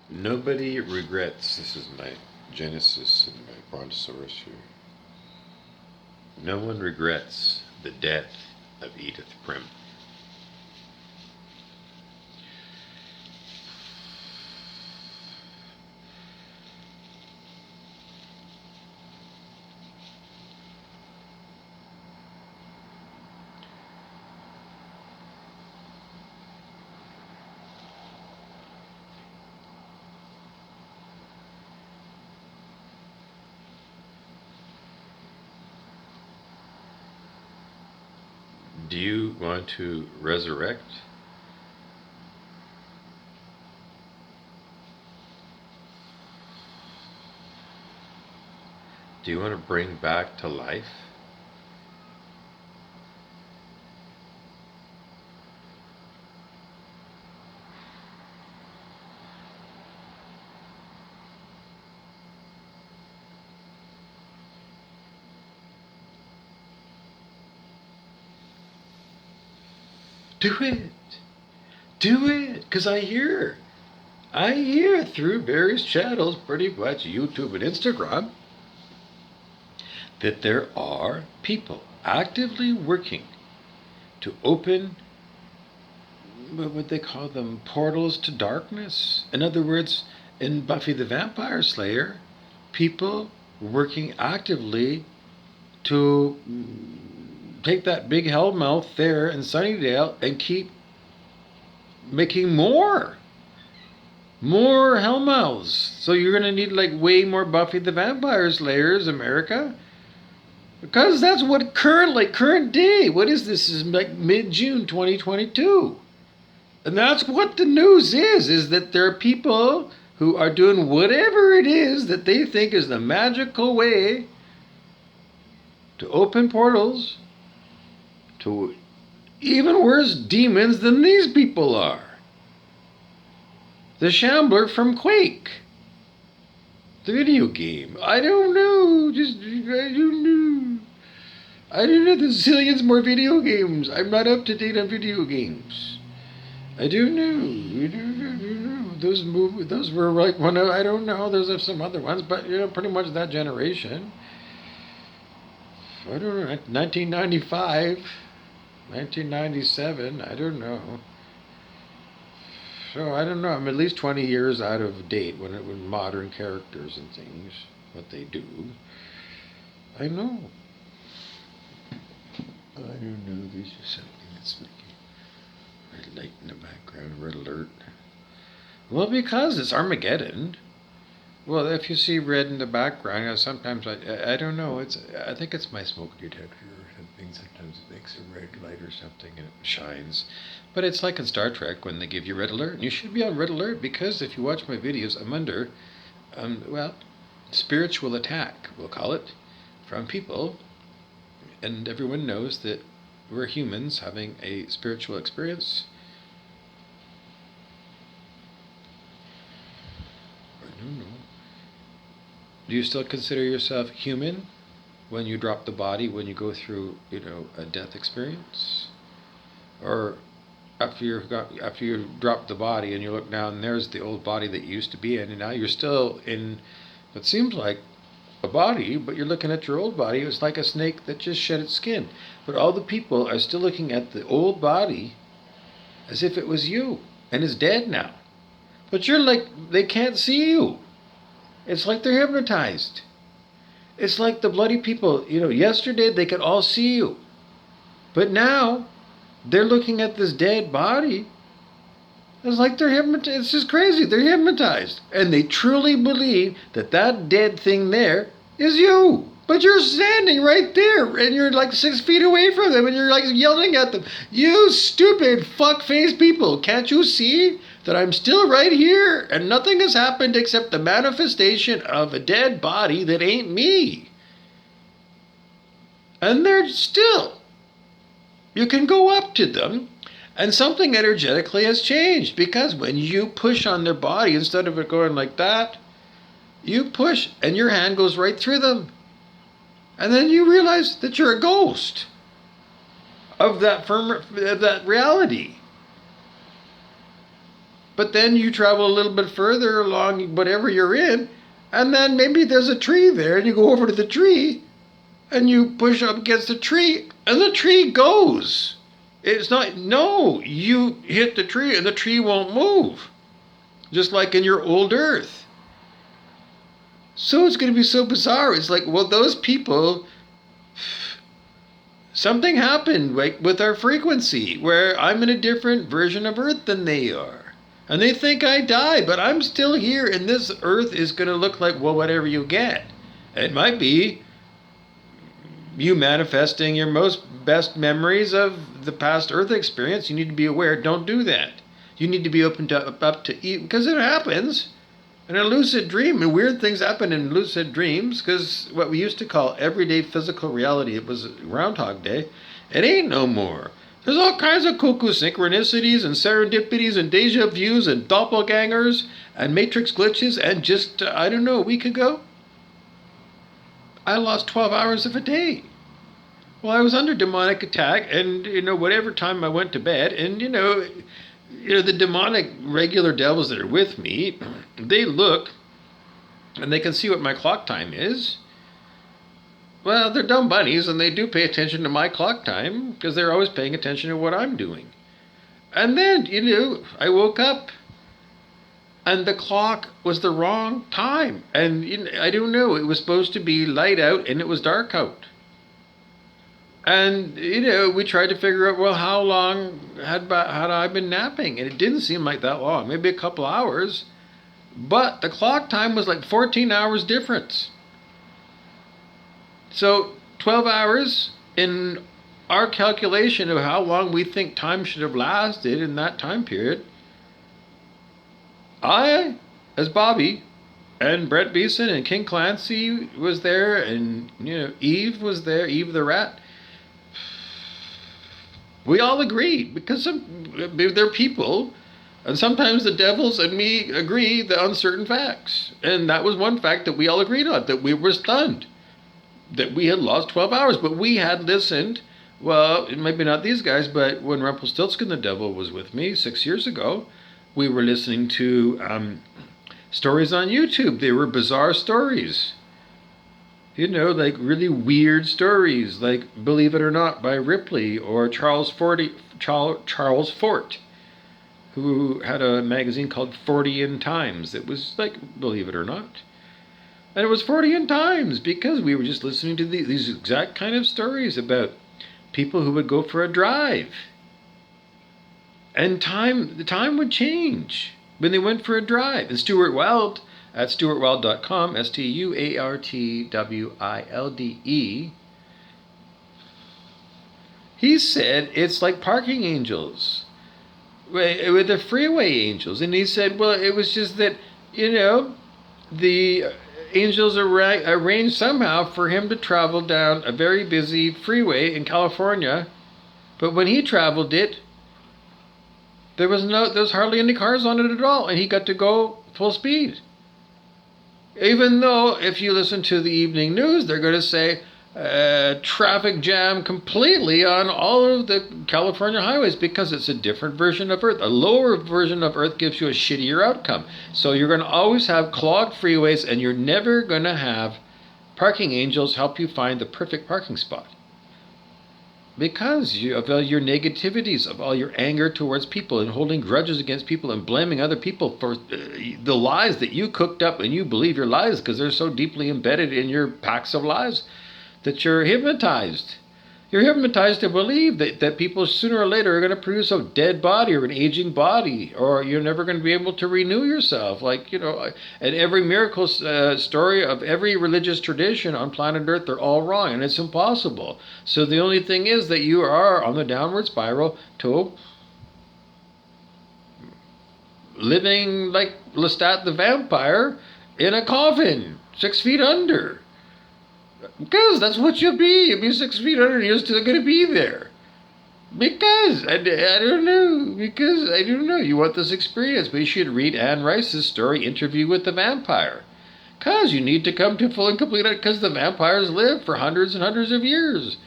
Nobody regrets. This is my Genesis and my Brontosaurus here. No one regrets the death of Edith Prim. Do you want to resurrect? Do you want to bring back to life? Do it. Do it. Because I hear through various channels, pretty much YouTube and Instagram, that there are people actively working to open what would they call them, portals to darkness. In other words, in Buffy the Vampire Slayer, people working actively to take that big hellmouth there in Sunnydale and keep making more hellmouths. So you're gonna need like way more Buffy the Vampire Slayers, America, because that's what current day. What is this? Is like mid-June 2022, and that's what the news is that there are people who are doing whatever it is that they think is the magical way to open portals to even worse demons than these people are. The Shambler from Quake. The video game. I don't know. I don't know. I don't know. There's zillions more video games. I'm not up to date on video games. I don't know. Those were like one of, I don't know. There's some other ones, but pretty much that generation. I don't know. 1995, 1997. I don't know. So I don't know. I'm at least 20 years out of date when modern characters and things, what they do. I know. I don't know. There's just something that's making red light in the background. Red alert. Well, because it's Armageddon. Well, if you see red in the background, sometimes I don't know. I think it's my smoke detector or something. Sometimes it makes a red light or something and it shines. But it's like in Star Trek when they give you red alert. And you should be on red alert because if you watch my videos, I'm under, spiritual attack, we'll call it, from people. And everyone knows that we're humans having a spiritual experience. I don't know. Do you still consider yourself human when you drop the body, when you go through, a death experience? Or after you drop the body and you look down and there's the old body that you used to be in, and now you're still in what seems like a body, but you're looking at your old body. It's like a snake that just shed its skin. But all the people are still looking at the old body as if it was you and is dead now. But you're like, they can't see you. It's like they're hypnotized. It's like the bloody people, yesterday they could all see you. But now they're looking at this dead body. It's like they're hypnotized. It's just crazy. They're hypnotized. And they truly believe that dead thing there is you. But you're standing right there and you're like 6 feet away from them and you're like yelling at them. You stupid fuck-faced people. Can't you see that I'm still right here and nothing has happened except the manifestation of a dead body that ain't me? And they're still. You can go up to them and something energetically has changed because when you push on their body, instead of it going like that, you push and your hand goes right through them. And then you realize that you're a ghost of that reality. But then you travel a little bit further along whatever you're in, and then maybe there's a tree there, and you go over to the tree, and you push up against the tree, and the tree goes. It's not, no, you hit the tree, and the tree won't move. Just like in your old Earth. So it's going to be so bizarre. It's like, well, those people, something happened like with our frequency where I'm in a different version of Earth than they are. And they think I died, but I'm still here, and this Earth is going to look like, well, whatever you get. It might be you manifesting your best memories of the past Earth experience. You need to be aware. Don't do that. You need to be open to up to eat, because it happens. In a lucid dream, and weird things happen in lucid dreams, because what we used to call everyday physical reality, it was Groundhog Day, it ain't no more. There's all kinds of cuckoo synchronicities and serendipities and deja vus and doppelgangers and matrix glitches, and just, I don't know, a week ago, I lost 12 hours of a day. Well, I was under demonic attack, and, whatever time I went to bed, and, the demonic regular devils that are with me, they look and they can see what my clock time is. Well, they're dumb bunnies, and they do pay attention to my clock time because they're always paying attention to what I'm doing. And then, I woke up and the clock was the wrong time. And I don't know, it was supposed to be light out and it was dark out. And, we tried to figure out, well, how long had I been napping? And it didn't seem like that long, maybe a couple hours. But the clock time was like 14 hours difference. So 12 hours in our calculation of how long we think time should have lasted in that time period. I, as Bobby, and Brett Beeson and King Clancy was there, and, Eve was there, Eve the rat. We all agreed, because they're people, and sometimes the devils and me agree on certain facts. And that was one fact that we all agreed on, that we were stunned, that we had lost 12 hours, but we had listened. Well, maybe not these guys, but when Rumpelstiltskin the devil was with me 6 years ago, we were listening to stories on YouTube. They were bizarre stories. Like really weird stories, like Believe It or Not by Ripley, or Charles Fort, who had a magazine called Fortean Times. It was like Believe It or Not. And it was Fortean Times because we were just listening to these exact kind of stories about people who would go for a drive. And the time would change when they went for a drive. And Stuart Wilde, at stuartwilde.com, StuartWilde, he said it's like parking angels with the freeway angels. And he said, well, it was just that, the angels arranged somehow for him to travel down a very busy freeway in California. But when he traveled it, there was hardly any cars on it at all, and he got to go full speed. Even though, if you listen to the evening news, they're going to say traffic jam completely on all of the California highways because it's a different version of Earth. A lower version of Earth gives you a shittier outcome. So you're going to always have clogged freeways, and you're never going to have parking angels help you find the perfect parking spot. Because of all your negativities, of all your anger towards people and holding grudges against people and blaming other people for the lies that you cooked up, and you believe your lies because they're so deeply embedded in your packs of lies that you're hypnotized. You're hypnotized to believe that people sooner or later are going to produce a dead body or an aging body, or you're never going to be able to renew yourself. And every miracle story of every religious tradition on planet Earth, they're all wrong, and it's impossible. So the only thing is that you are on the downward spiral to living like Lestat the vampire in a coffin, 6 feet under. Because that's what you'll be. You'll be 6 feet under, and you're still going to be there. Because, I don't know. Because, I don't know. You want this experience, but you should read Anne Rice's story, Interview with the Vampire. Because you need to come to full and complete it, because the vampires live for hundreds and hundreds of years.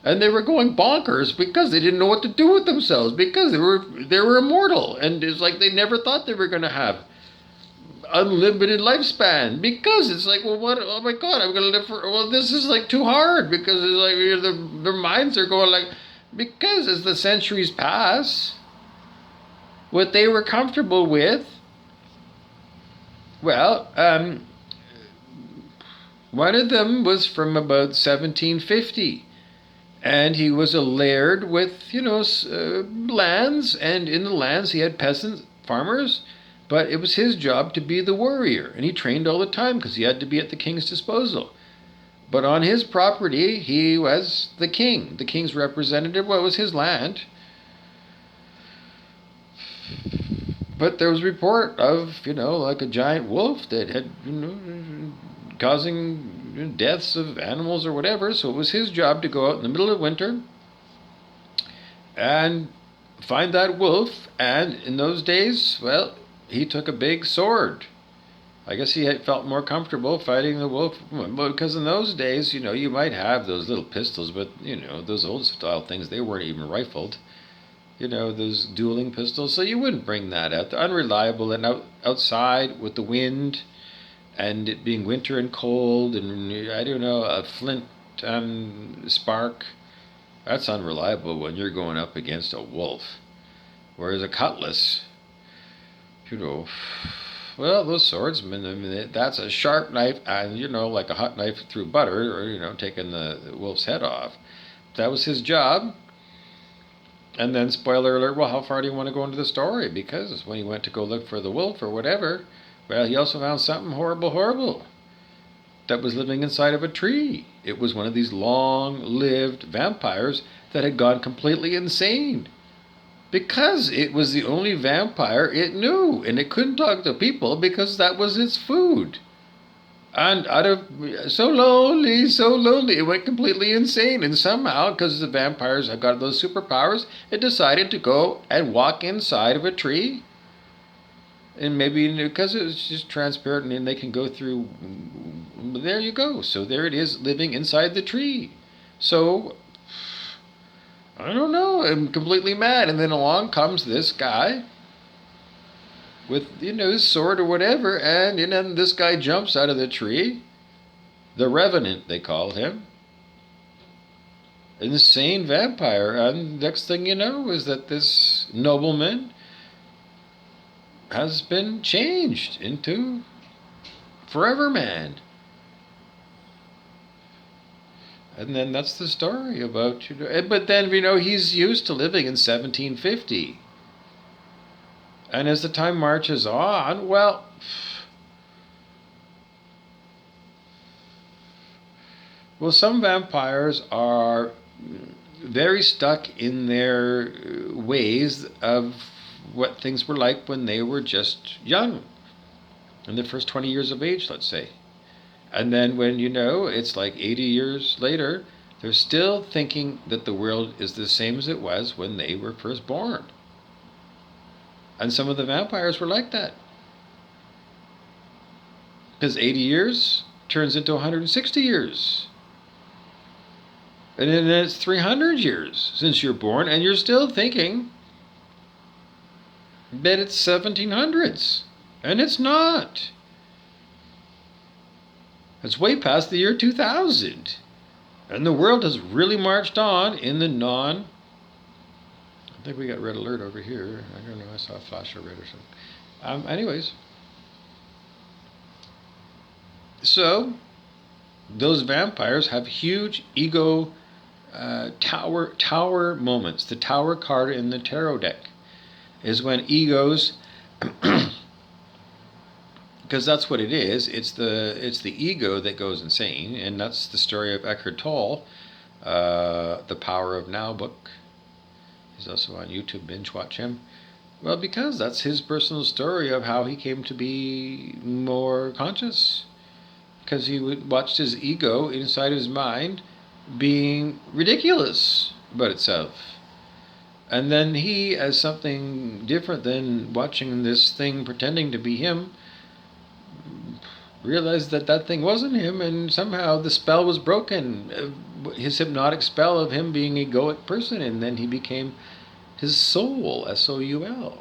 And they were going bonkers because they didn't know what to do with themselves, because they were immortal, and it's like they never thought they were going to have unlimited lifespan, because it's like, well, what, oh my god, I'm going to live for, well, this is like too hard, because it's like, their minds are going like, because as the centuries pass, what they were comfortable with, well, one of them was from about 1750, and he was a laird with, lands, and in the lands he had peasants, farmers, but it was his job to be the warrior, and he trained all the time because he had to be at the king's disposal. But on his property, he was the king. The king's representative, well, it was his land. But there was a report of, like a giant wolf that had, causing deaths of animals or whatever. So it was his job to go out in the middle of winter and find that wolf. And in those days, well, he took a big sword. I guess he had felt more comfortable fighting the wolf, because in those days, you might have those little pistols, but, those old style things, they weren't even rifled. Those dueling pistols. So you wouldn't bring that out. They're unreliable, and outside with the wind and it being winter and cold, and I don't know, a flint spark, that's unreliable when you're going up against a wolf. Whereas a cutlass, well, those swordsmen, that's a sharp knife, and like a hot knife through butter, or taking the wolf's head off. That was his job. And then, spoiler alert, well, how far do you want to go into the story? Because when he went to go look for the wolf or whatever, well, he also found something horrible that was living inside of a tree. It was one of these long-lived vampires that had gone completely insane, because it was the only vampire it knew, and it couldn't talk to people because that was its food. And so lonely, it went completely insane. And somehow, because the vampires had got those superpowers, it decided to go and walk inside of a tree. And maybe because it was just transparent and they can go through, there you go. So there it is, living inside the tree. So, I don't know, I'm completely mad. And then along comes this guy with, his sword or whatever, and then this guy jumps out of the tree. The Revenant, they called him. An insane vampire. And next thing you know is that this nobleman has been changed into Forever Man. And then that's the story about, but then, he's used to living in 1750. And as the time marches on, well, some vampires are very stuck in their ways of what things were like when they were just young, in the first 20 years of age, let's say. And then when, it's like 80 years later, they're still thinking that the world is the same as it was when they were first born. And some of the vampires were like that. Because 80 years turns into 160 years. And then it's 300 years since you're born, and you're still thinking that it's 1700s. And it's not. It's way past the year 2000. And the world has really marched on in the I think we got red alert over here. I don't know, I saw a flash of red or something. Anyways. So, those vampires have huge ego tower moments. The tower card in the tarot deck is when egos, because that's what it is. It's the ego that goes insane, and that's the story of Eckhart Tolle, the Power of Now book. He's also on YouTube, binge watch him. Well, because that's his personal story of how he came to be more conscious. Because he watched his ego inside his mind being ridiculous about itself. And then he, as something different than watching this thing pretending to be him, realized that that thing wasn't him, and somehow the spell was broken his hypnotic spell of him being a egoic person, and then he became his soul, S-O-U-L.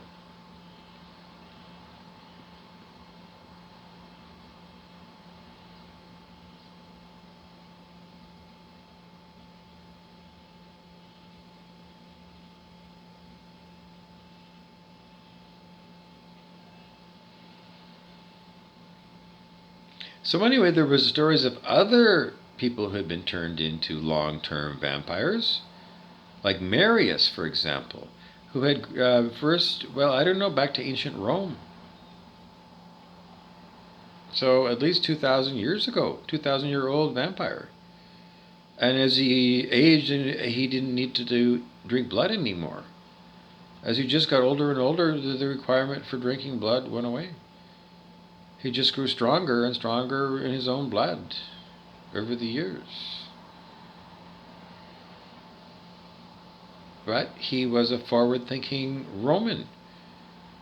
So anyway, there was stories of other people who had been turned into long-term vampires, like Marius, for example, who had I don't know, back to ancient Rome. So at least 2,000 years ago, 2,000-year-old vampire. And as he aged, he didn't need to drink blood anymore. As he just got older and older, the requirement for drinking blood went away. He just grew stronger and stronger in his own blood over the years. But he was a forward-thinking Roman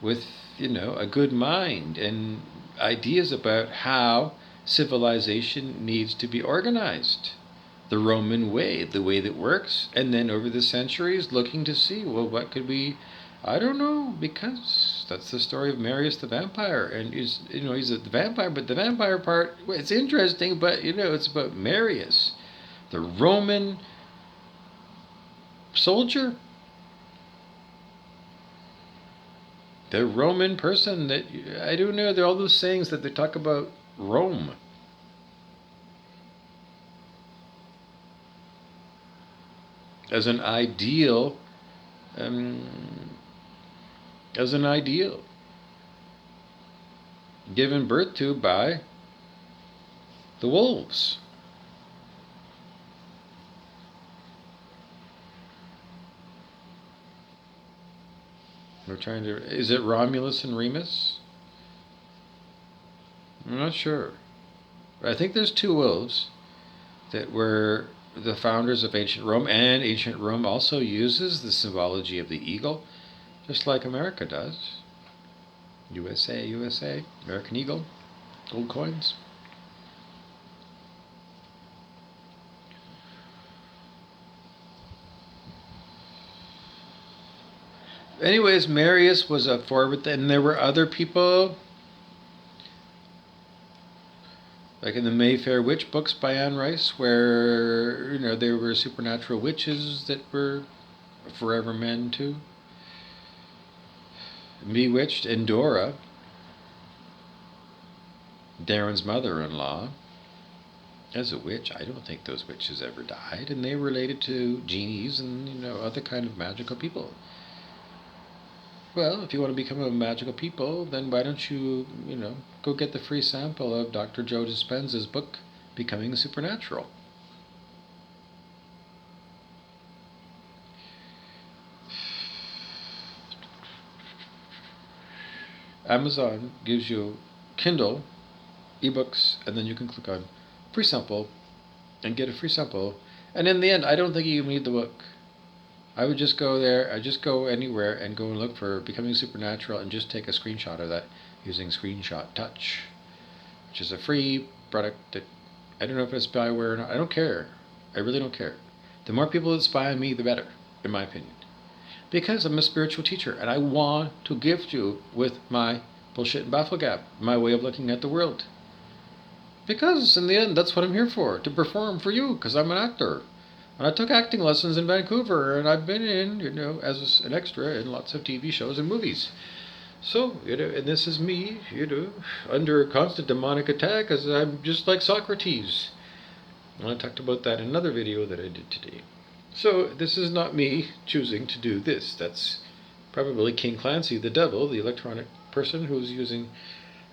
with, a good mind and ideas about how civilization needs to be organized. The Roman way, the way that works, and then over the centuries looking to see, well, what could we, I don't know, because that's the story of Marius the vampire, and he's the vampire, but the vampire part, it's interesting, but it's about Marius, the Roman soldier, the Roman person that, I don't know, there are all those sayings that they talk about Rome. As an ideal, given birth to by the wolves. Is it Romulus and Remus? I'm not sure. I think there's two wolves that were the founders of ancient Rome, and ancient Rome also uses the symbology of the eagle, just like America does. USA, USA, American eagle, gold coins. Anyways, Marius was a forward, and there were other people, like in the Mayfair Witch books by Anne Rice, where there were supernatural witches that were forever men too. Bewitched, and Dora, Darren's mother-in-law, as a witch. I don't think those witches ever died, and they related to genies and other kind of magical people. Well, if you want to become a magical people, then why don't you, go get the free sample of Dr. Joe Dispenza's book, Becoming Supernatural. Amazon gives you Kindle, ebooks, and then you can click on free sample and get a free sample. And in the end, I don't think you need the book. I would just go there, I just go anywhere and go and look for Becoming Supernatural and just take a screenshot of that using Screenshot Touch, which is a free product that, I don't know if it's spyware or not. I don't care. I really don't care. The more people that spy on me, the better, in my opinion. Because I'm a spiritual teacher and I want to gift you with my bullshit and baffle gap, my way of looking at the world. Because in the end, that's what I'm here for, to perform for you, because I'm an actor. And I took acting lessons in Vancouver, and I've been in, as an extra in lots of TV shows and movies. So, and this is me, under constant demonic attack, as I'm just like Socrates. And I talked about that in another video that I did today. So, this is not me choosing to do this. That's probably King Clancy, the devil, the electronic person who's using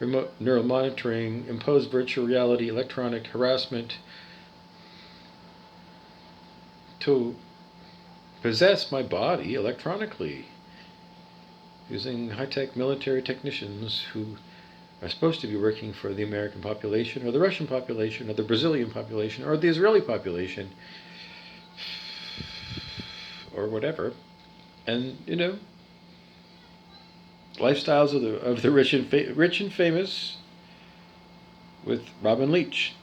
remote neural monitoring, imposed virtual reality, electronic harassment, to possess my body electronically using high-tech military technicians who are supposed to be working for the American population or the Russian population or the Brazilian population or the Israeli population or whatever. And lifestyles of the rich and famous with Robin Leach.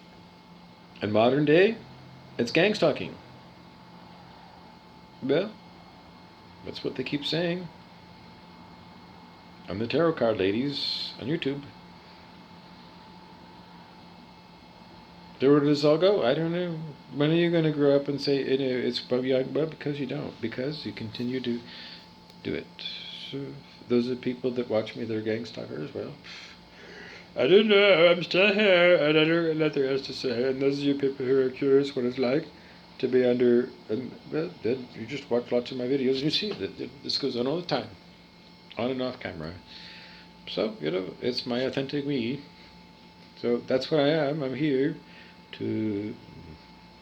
And modern day, It's gang stalking. Well, that's what they keep saying. I'm the tarot card ladies on YouTube. Where does this all go? I don't know. When are you going to grow up and say it's probably well, because you don't. Because you continue to do it. So those are the people that watch me. They're gang stalkers. Well, I don't know. I'm still here, and I don't know nothing else to say. And those of you people who are curious what it's like to be under, well, then you just watch lots of my videos and you see that this goes on all the time, on and off camera. So it's my authentic me. So that's what I am. I'm here to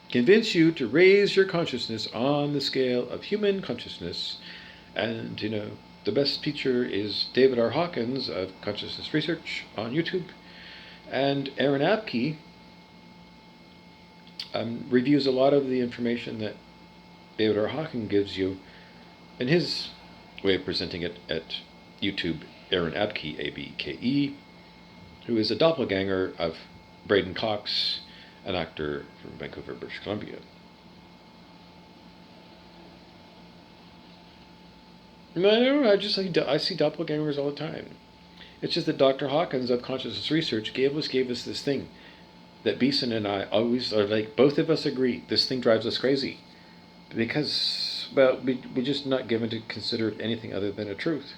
convince you to raise your consciousness on the scale of human consciousness. And, the best teacher is David R. Hawkins of Consciousness Research on YouTube. And Aaron Apke reviews a lot of the information that David R. Hawkins gives you in his way of presenting it at YouTube. Aaron Abke, A-B-K-E, who is a doppelganger of Braden Cox, an actor from Vancouver, British Columbia. No, I see doppelgangers all the time. It's just that Dr. Hawkins of Consciousness Research gave us this thing that Beeson and I always are like, both of us agree, this thing drives us crazy. Because, well, we're just not given to consider it anything other than a truth.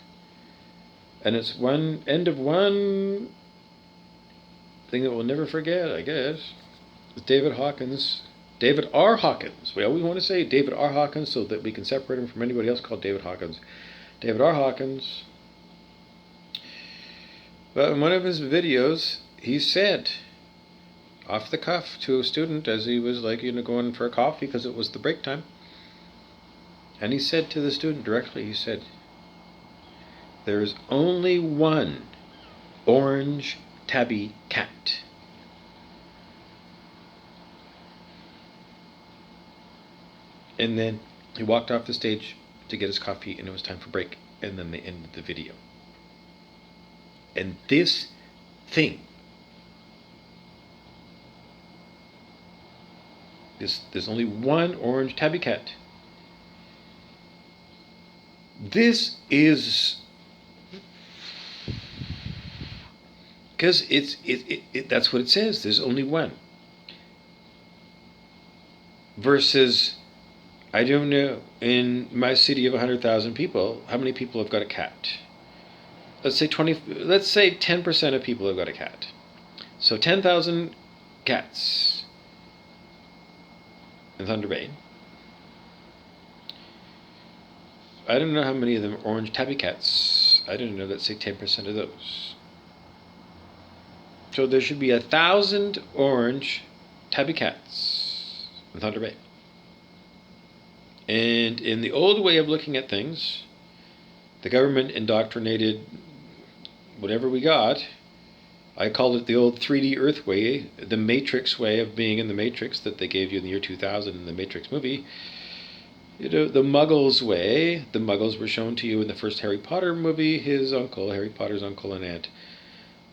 And it's one end of one thing that we'll never forget, I guess. David R. Hawkins. We always want to say David R. Hawkins so that we can separate him from anybody else called David Hawkins. David R. Hawkins. But in one of his videos, he said, off the cuff to a student as he was going for a coffee because it was the break time. And he said to the student directly, he said, "There's only one orange tabby cat." And then he walked off the stage to get his coffee, and it was time for break. And then they ended the video. And this thing, there's only one orange tabby cat. This is because that's what it says. There's only one. Versus, I don't know, in my city of 100,000 people, how many people have got a cat? Let's say 10% of people have got a cat. So 10,000 cats in Thunder Bay. I don't know how many of them are orange tabby cats. I don't know, let's say 10% of those. So there should be 1,000 orange tabby cats in Thunder Bay. And in the old way of looking at things, the government indoctrinated whatever we got. I called it the old 3D Earth way, the Matrix way of being in the Matrix that they gave you in the year 2000 in the Matrix movie. The Muggles way. The Muggles were shown to you in the first Harry Potter movie. Harry Potter's uncle and aunt,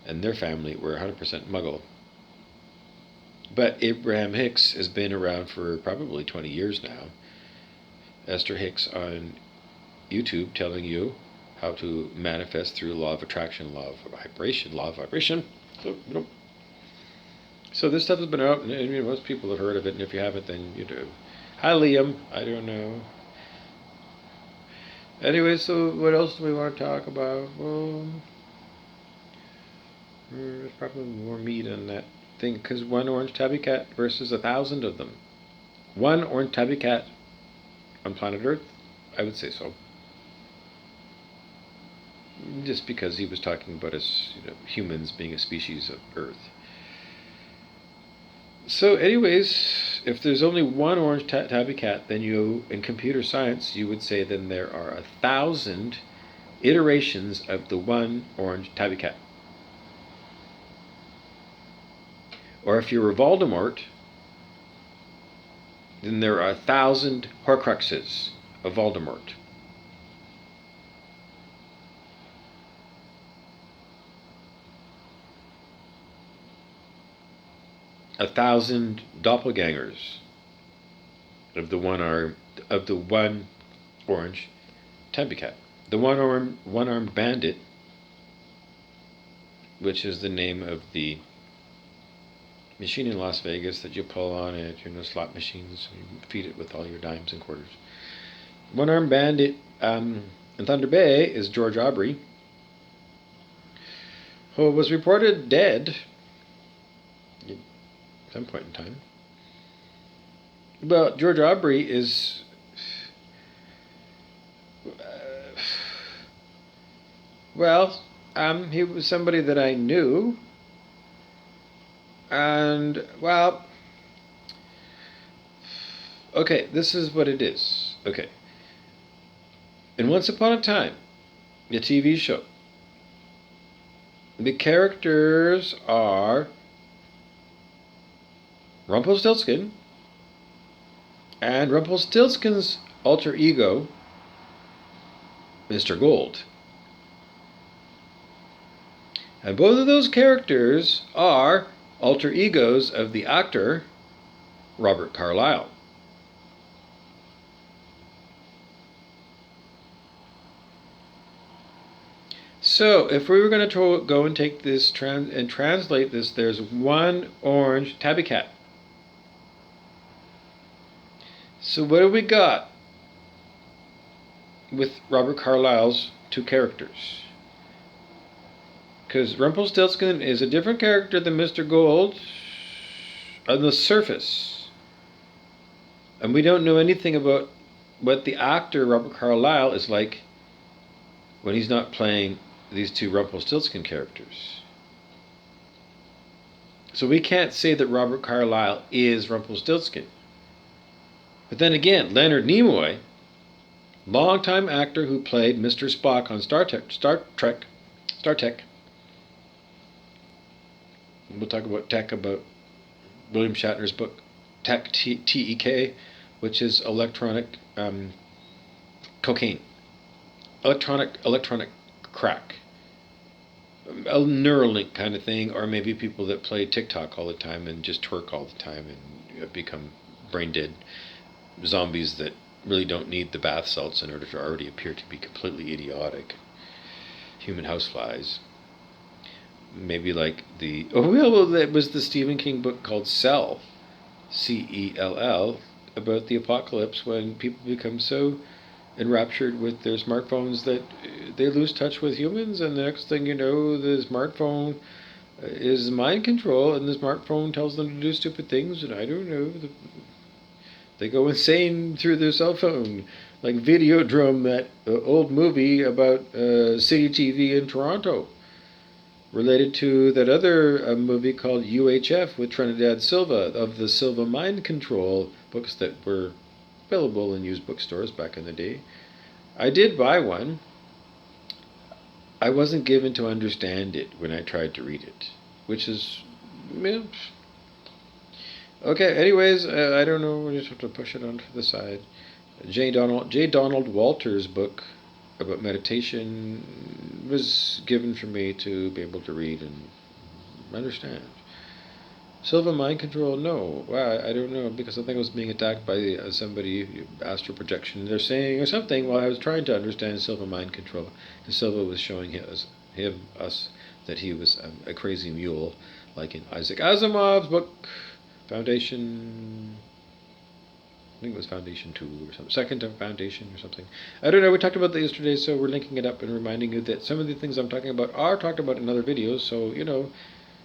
and their family were 100% Muggle. But Abraham Hicks has been around for probably 20 years now. Esther Hicks on YouTube telling you how to manifest through law of attraction, law of vibration. So this stuff has been out, and most people have heard of it, and if you haven't, then you do. Hi, Liam. I don't know. Anyway, so what else do we want to talk about? Well, there's probably more meat in that thing, because one orange tabby cat versus 1,000 of them. One orange tabby cat on planet Earth? I would say so. Just because he was talking about us, humans being a species of Earth. So anyways, if there's only one orange tabby cat, then in computer science, you would say then there are 1,000 iterations of the one orange tabby cat. Or if you were Voldemort, then there are 1,000 Horcruxes of Voldemort. A 1,000 doppelgangers of the one orange tabby cat. The one-armed bandit, which is the name of the machine in Las Vegas that you pull on at slot machines. You feed it with all your dimes and quarters. One-armed bandit in Thunder Bay is George Aubrey, who was reported dead at some point in time. Well, George Aubrey is he was somebody that I knew, and okay, this is what it is. Okay, in Once Upon a Time, the TV show, the characters are Rumpelstiltskin and Rumpelstiltskin's alter ego, Mr. Gold. And both of those characters are alter egos of the actor Robert Carlyle. So if we were going to go and take this and translate this, there's one orange tabby cat. So what do we got with Robert Carlyle's two characters? Because Rumpelstiltskin is a different character than Mr. Gold on the surface. And we don't know anything about what the actor Robert Carlyle is like when he's not playing these two Rumpelstiltskin characters. So we can't say that Robert Carlyle is Rumpelstiltskin. But then again, Leonard Nimoy, longtime actor who played Mr. Spock on Star Trek. We'll talk about tech, about William Shatner's book, Tech, T-E-K, which is electronic cocaine. Electronic crack. A Neuralink kind of thing, or maybe people that play TikTok all the time and just twerk all the time and become brain dead zombies that really don't need the bath salts in order to already appear to be completely idiotic. Human houseflies. Maybe like that was the Stephen King book called Cell, C-E-L-L, about the apocalypse when people become so enraptured with their smartphones that they lose touch with humans, and the next thing you know, the smartphone is mind control, and the smartphone tells them to do stupid things, and I don't know, they go insane through their cell phone, like Videodrome, that old movie about city TV in Toronto, related to that other movie called UHF with Trinidad Silva, of the Silva Mind Control books that were available in used bookstores back in the day. I did buy one. I wasn't given to understand it when I tried to read it, which is... Okay, anyways, I don't know, we just have to push it onto the side. J. Donald Walter's book about meditation was given for me to be able to read and understand. Silva Mind Control, no. Well, I don't know, because I think I was being attacked by somebody, astral projection. They're saying or something while I was trying to understand Silva Mind Control. And Silva was showing us, that he was a crazy mule, like in Isaac Asimov's book, Foundation... I think it was Foundation 2 or something. Second of Foundation or something. I don't know, we talked about that yesterday, so we're linking it up and reminding you that some of the things I'm talking about are talked about in other videos, so,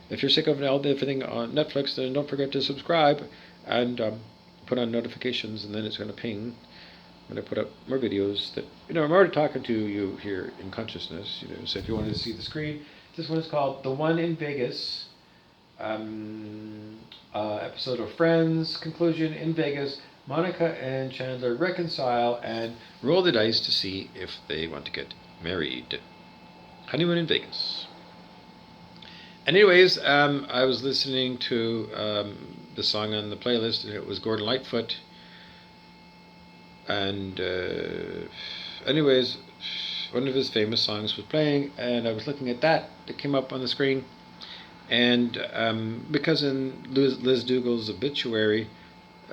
if you're sick of everything on Netflix, then don't forget to subscribe and put on notifications, and then it's going to ping when I put up more videos that, I'm already talking to you here in consciousness, so if you wanted to see the screen, this one is called The One in Vegas, episode of Friends, conclusion in Vegas. Monica and Chandler reconcile and roll the dice to see if they want to get married. Honeymoon in Vegas. Anyways, I was listening to the song on the playlist, and it was Gordon Lightfoot. And anyways, one of his famous songs was playing, and I was looking at that came up on the screen. And because in Liz Dougall's obituary,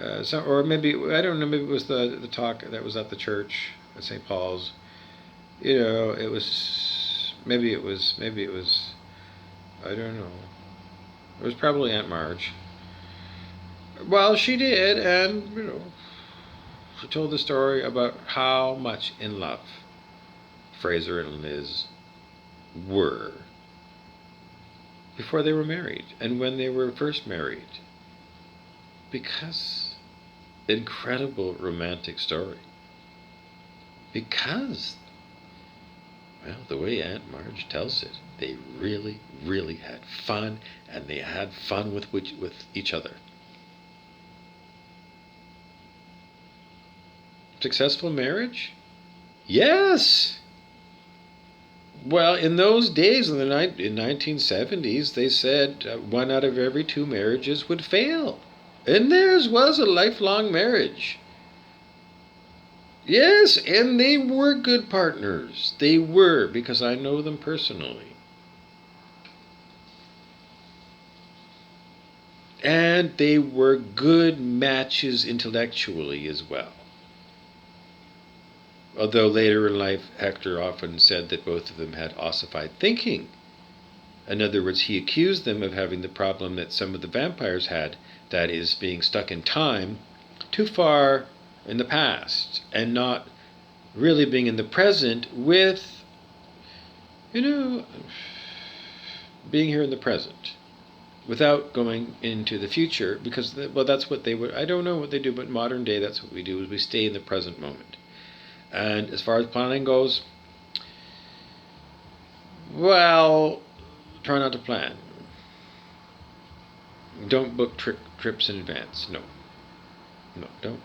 Or maybe, I don't know, maybe it was the talk that was at the church at St. Paul's. It was, maybe it was, I don't know. It was probably Aunt Marge. Well, she did, and, she told the story about how much in love Fraser and Liz were before they were married and when they were first married. Because, incredible romantic story. Because, well, the way Aunt Marge tells it, they really, really had fun, and they had fun with each other. Successful marriage? Yes! Well, in those days, in 1970s, they said 1 out of every 2 marriages would fail. And theirs was a lifelong marriage. Yes, and they were good partners. They were, because I know them personally. And they were good matches intellectually as well. Although later in life, Hector often said that both of them had ossified thinking. In other words, he accused them of having the problem that some of the vampires had, that is, being stuck in time too far in the past and not really being in the present with, being here in the present without going into the future, because, that's what they would, I don't know what they do, but modern day, that's what we do, is we stay in the present moment. And as far as planning goes, well, try not to plan. Don't book trips in advance. No, don't.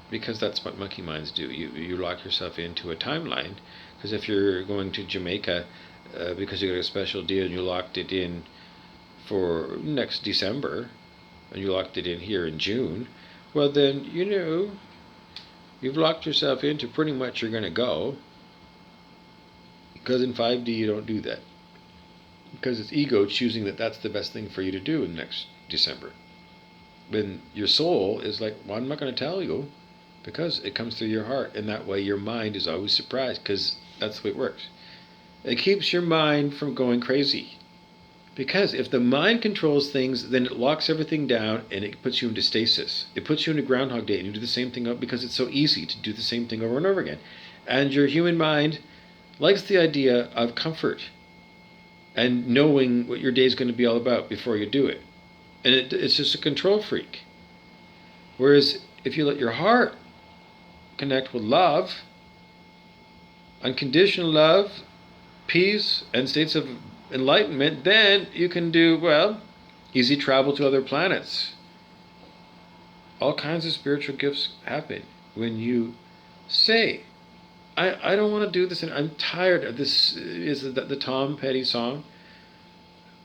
Because that's what monkey minds do. You lock yourself into a timeline. Because if you're going to Jamaica because you got a special deal and you locked it in for next December, and you locked it in here in June, well then, you've locked yourself into pretty much you're going to go. Because in 5D you don't do that. Because it's ego choosing that that's the best thing for you to do in next December. When your soul is like, well, I'm not going to tell you, because it comes through your heart, and that way your mind is always surprised, because that's the way it works. It keeps your mind from going crazy. Because if the mind controls things, then it locks everything down and it puts you into stasis. It puts you into Groundhog Day and you do the same thing because it's so easy to do the same thing over and over again. And your human mind likes the idea of comfort and knowing what your day is going to be all about before you do it. And it's just a control freak. Whereas if you let your heart connect with love, unconditional love, peace, and states of enlightenment, then you can do, easy travel to other planets. All kinds of spiritual gifts happen when you say, I don't want to do this, and I'm tired of this. Is the Tom Petty song?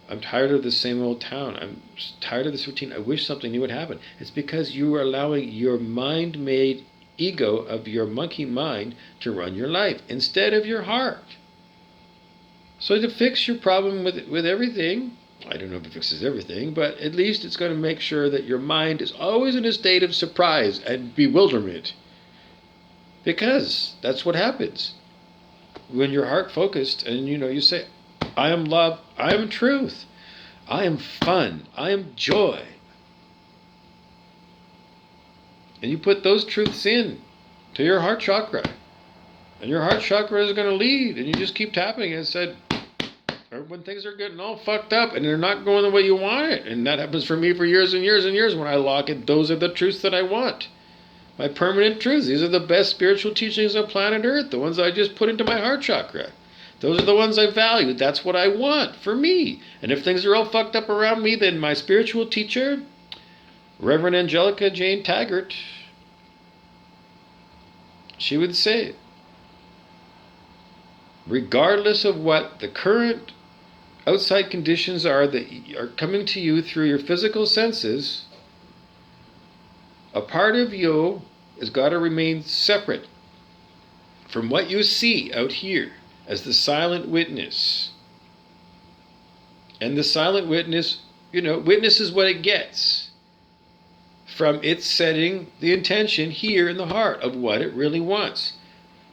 I'm tired of the same old town. I'm tired of this routine. I wish something new would happen. It's because you are allowing your mind-made ego of your monkey mind to run your life instead of your heart. So to fix your problem with everything, I don't know if it fixes everything, but at least it's going to make sure that your mind is always in a state of surprise and bewilderment. Because that's what happens. When you're heart focused and you say, I am love, I am truth, I am fun, I am joy. And you put those truths in to your heart chakra. And your heart chakra is going to lead. And you just keep tapping it and said, when things are getting all fucked up and they're not going the way you want it. And that happens for me for years and years and years. When I lock it, those are the truths that I want. My permanent truths. These are the best spiritual teachings on planet Earth. The ones I just put into my heart chakra. Those are the ones I value. That's what I want for me. And if things are all fucked up around me, then my spiritual teacher, Reverend Angelica Jane Taggart, she would say, regardless of what the current outside conditions are that are coming to you through your physical senses, a part of you has got to remain separate from what you see out here as the silent witness. And the silent witness, witnesses what it gets. from it setting the intention here in the heart of what it really wants.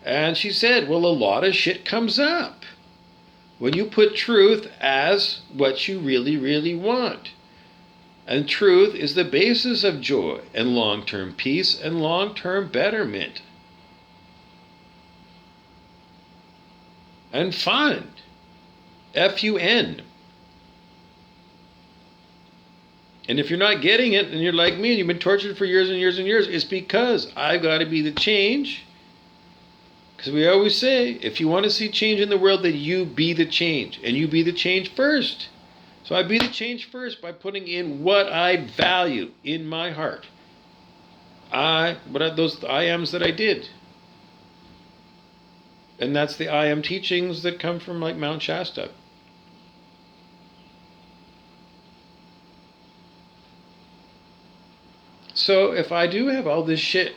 And she said, well, a lot of shit comes up when you put truth as what you really, really want. And truth is the basis of joy and long-term peace and long-term betterment. And fun. F-U-N. And if you're not getting it, and you're like me, and you've been tortured for years and years and years, it's because I've got to be the change. Because we always say, if you want to see change in the world, then you be the change. And you be the change first. So I be the change first by putting in what I value in my heart. What are those I ams that I did? And that's the I am teachings that come from like Mount Shasta. So if I do have all this shit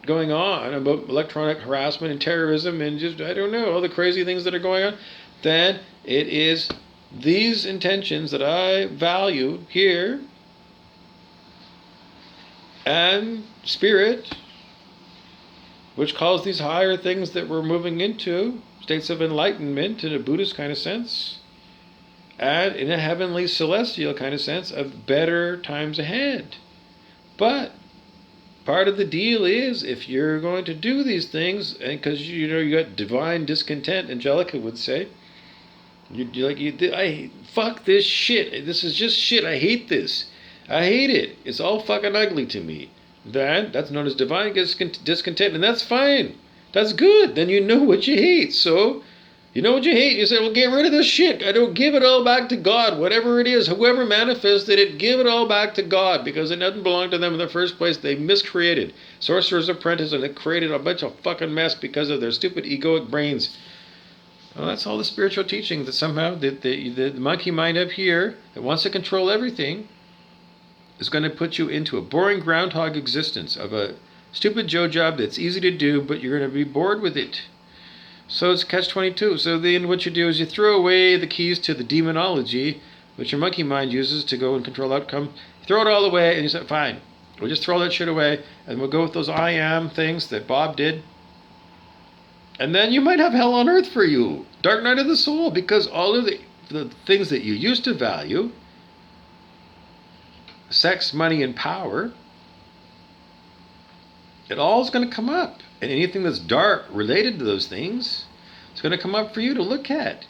going on about electronic harassment and terrorism and just, I don't know, all the crazy things that are going on, then it is these intentions that I value here and spirit, which calls these higher things that we're moving into, states of enlightenment in a Buddhist kind of sense, and in a heavenly celestial kind of sense of better times ahead. But part of the deal is, if you're going to do these things, and because you got divine discontent, Angelica would say, fuck this shit. This is just shit. I hate this. I hate it. It's all fucking ugly to me. Then that's known as divine discontent, and that's fine. That's good. Then you know what you hate. So you know what you hate. You say, well, get rid of this shit. I don't give it all back to God. Whatever it is, whoever manifested it, give it all back to God, because it doesn't belong to them in the first place. They miscreated. Sorcerer's Apprentice, and they created a bunch of fucking mess because of their stupid egoic brains. Well, that's all the spiritual teaching that somehow the monkey mind up here that wants to control everything is going to put you into a boring groundhog existence of a stupid Joe job that's easy to do, but you're going to be bored with it. So it's catch-22. So then what you do is you throw away the keys to the demonology, which your monkey mind uses to go and control outcome. You throw it all away, and you say, fine, we'll just throw that shit away, and we'll go with those I am things that Bob did. And then you might have hell on earth for you. Dark night of the soul, because all of the things that you used to value, sex, money, and power, it all is going to come up. And anything that's dark related to those things, it's going to come up for you to look at.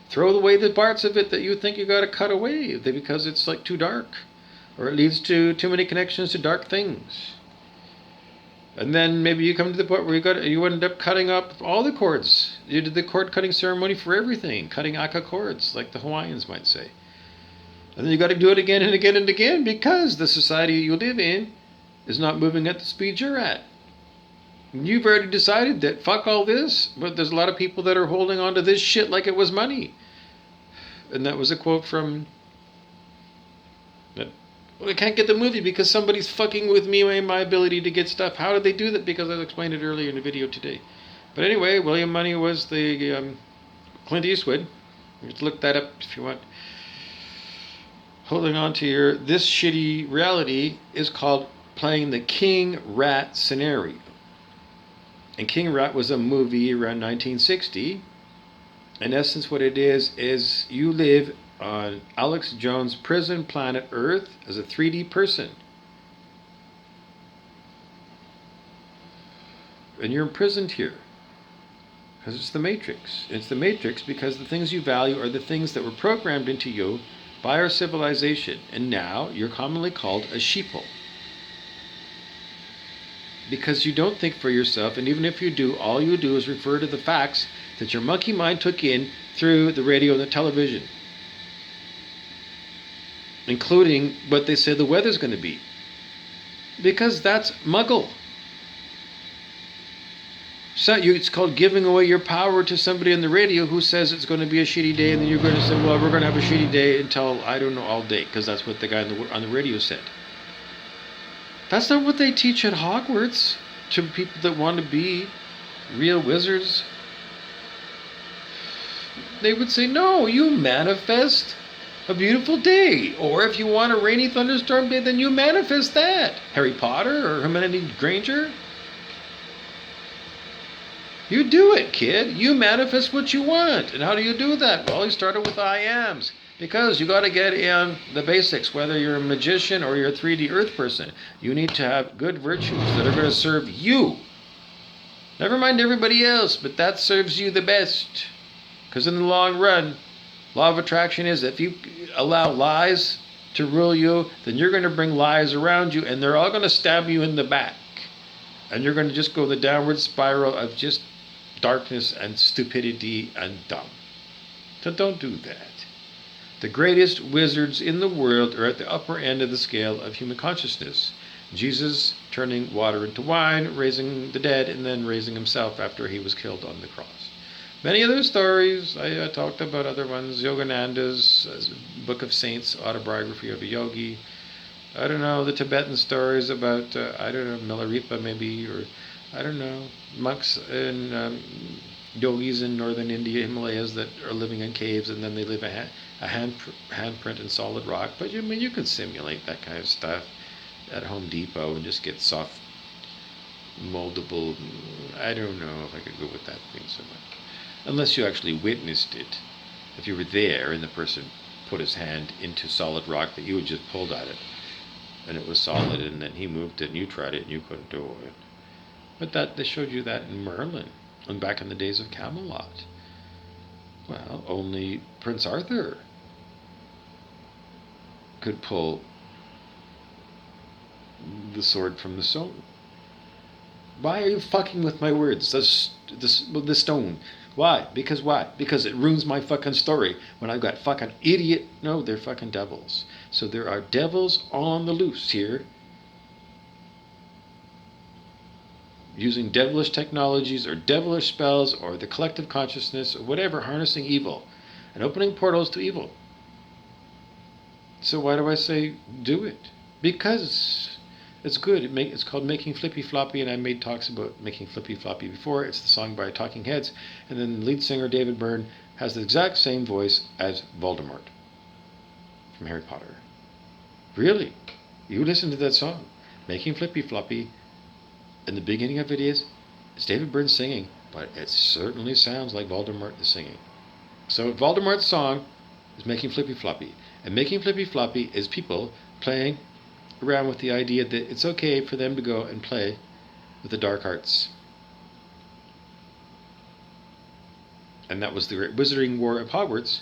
Throw away the parts of it that you think you got to cut away because it's like too dark, or it leads to too many connections to dark things. And then maybe you come to the point where you end up cutting up all the cords. You did the cord cutting ceremony for everything, cutting aka cords, like the Hawaiians might say. And then you got to do it again and again and again, because the society you live in is not moving at the speed you're at. You've already decided that fuck all this, but there's a lot of people that are holding on to this shit like it was money. And that was a quote from... Well, I can't get the movie because somebody's fucking with me and my ability to get stuff. How did they do that? Because I explained it earlier in the video today. But anyway, William Money was the Clint Eastwood. You can look that up if you want. Holding on to this shitty reality is called playing the King Rat scenario. And King Rat was a movie around 1960. In essence, what it is you live on Alex Jones' prison planet Earth as a 3D person. And you're imprisoned here. Because it's the Matrix. It's the Matrix because the things you value are the things that were programmed into you by our civilization. And now you're commonly called a sheeple. Because you don't think for yourself, and even if you do, all you do is refer to the facts that your monkey mind took in through the radio and the television. Including what they say the weather's going to be. Because that's muggle. So it's called giving away your power to somebody on the radio who says it's going to be a shitty day, and then you're going to say, well, we're going to have a shitty day until, I don't know, all day, because that's what the guy on the radio said. That's not what they teach at Hogwarts to people that want to be real wizards. They would say, no, you manifest a beautiful day. Or if you want a rainy thunderstorm day, then you manifest that. Harry Potter or Hermione Granger. You do it, kid. You manifest what you want. And how do you do that? Well, you started with I ams. Because you got to get in the basics, whether you're a magician or you're a 3D earth person. You need to have good virtues that are going to serve you. Never mind everybody else, but that serves you the best. Because in the long run, law of attraction is if you allow lies to rule you, then you're going to bring lies around you, and they're all going to stab you in the back. And you're going to just go the downward spiral of just darkness and stupidity and dumb. So don't do that. The greatest wizards in the world are at the upper end of the scale of human consciousness. Jesus turning water into wine, raising the dead, and then raising himself after he was killed on the cross. Many other stories, I talked about other ones. Yogananda's Book of Saints, autobiography of a yogi. I don't know, the Tibetan stories about, Milarepa maybe, or I don't know, monks and yogis in northern India, Himalayas that are living in caves and then they leave a handprint in solid rock. But you can simulate that kind of stuff at Home Depot and just get soft, moldable. I don't know if I could go with that thing so much. Unless you actually witnessed it. If you were there and the person put his hand into solid rock that you had just pulled at it and it was solid and then he moved it and you tried it and you couldn't do it. But that they showed you that in Merlin and back in the days of Camelot. Well, only Prince Arthur could pull the sword from the stone. Why are you fucking with my words? The stone. Why? Because it ruins my fucking story when I've got fucking idiot. No, they're fucking devils. So there are devils on the loose here, using devilish technologies or devilish spells or the collective consciousness or whatever, harnessing evil and opening portals to evil. So why do I say do it? Because it's good. It's called Making Flippy Floppy, and I made talks about Making Flippy Floppy before. It's the song by Talking Heads, and then the lead singer David Byrne has the exact same voice as Voldemort from Harry Potter. Really? You listen to that song, Making Flippy Floppy, and the beginning of it is, it's David Byrne singing, but it certainly sounds like Voldemort is singing. So Voldemort's song is Making Flippy Floppy, and Making Flippy Floppy is people playing around with the idea that it's okay for them to go and play with the dark arts. And that was the great wizarding war of Hogwarts.